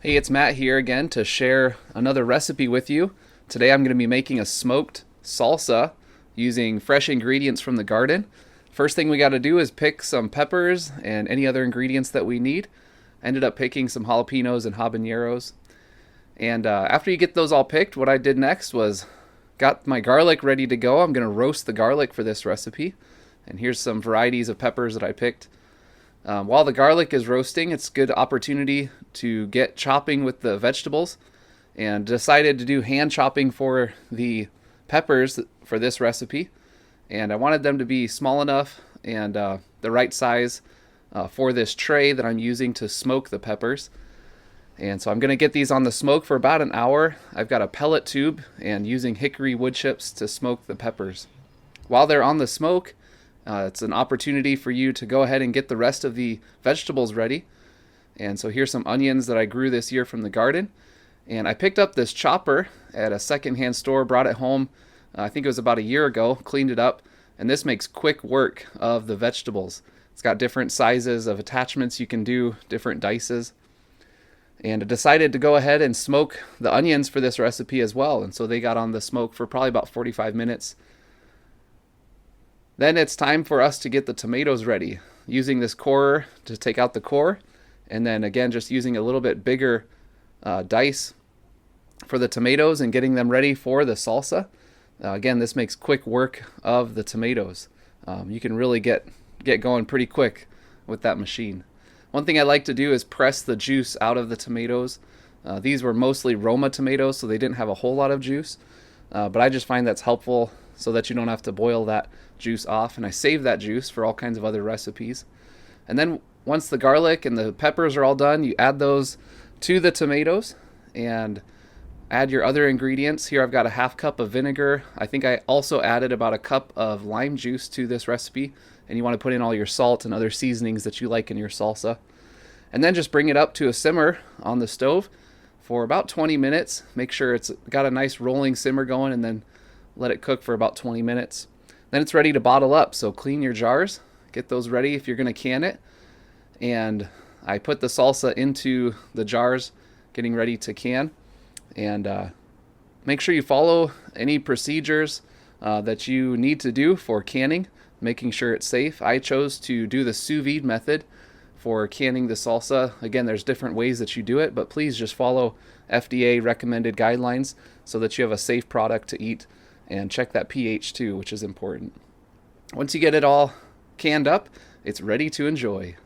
Hey, it's Matt here again to share another recipe with you. Today I'm going to be making a smoked salsa using fresh ingredients from the garden. First thing we got to do is pick some peppers and any other ingredients that we need. I ended up picking some jalapenos and habaneros. And after you get those all picked, what I did next was got my garlic ready to go. I'm going to roast the garlic for this recipe. And here's some varieties of peppers that I picked. While the garlic is roasting, it's a good opportunity to get chopping with the vegetables, and decided to do hand chopping for the peppers for this recipe. And I wanted them to be small enough and the right size for this tray that I'm using to smoke the peppers. And so I'm going to get these on the smoke for about an hour. I've got a pellet tube and using hickory wood chips to smoke the peppers. While they're on the smoke, it's an opportunity for you to go ahead and get the rest of the vegetables ready. And so here's some onions that I grew this year from the garden. And I picked up this chopper at a secondhand store, brought it home, I think it was about a year ago, cleaned it up. And this makes quick work of the vegetables. It's got different sizes of attachments you can do, different dices. And I decided to go ahead and smoke the onions for this recipe as well. And so they got on the smoke for probably about 45 minutes. Then it's time for us to get the tomatoes ready, using this corer to take out the core, and then again just using a little bit bigger dice for the tomatoes and getting them ready for the salsa. Again, this makes quick work of the tomatoes. You can really get going pretty quick with that machine. One thing I like to do is press the juice out of the tomatoes. These were mostly Roma tomatoes, so they didn't have a whole lot of juice, but I just find that's helpful so that you don't have to boil that juice off, and I save that juice for all kinds of other recipes. And then once the garlic and the peppers are all done, you add those to the tomatoes and add your other ingredients. Here I've got a half cup of vinegar. I think I also added about a cup of lime juice to this recipe, and you want to put in all your salt and other seasonings that you like in your salsa. And then just bring it up to a simmer on the stove for about 20 minutes. Make sure it's got a nice rolling simmer going, and then let it cook for about 20 minutes. Then it's ready to bottle up, so clean your jars, get those ready if you're going to can it. And I put the salsa into the jars, getting ready to can. And make sure you follow any procedures that you need to do for canning, making sure it's safe. I chose to do the sous vide method for canning the salsa. Again, there's different ways that you do it, but please just follow FDA recommended guidelines so that you have a safe product to eat. And check that pH too, which is important. Once you get it all canned up, it's ready to enjoy.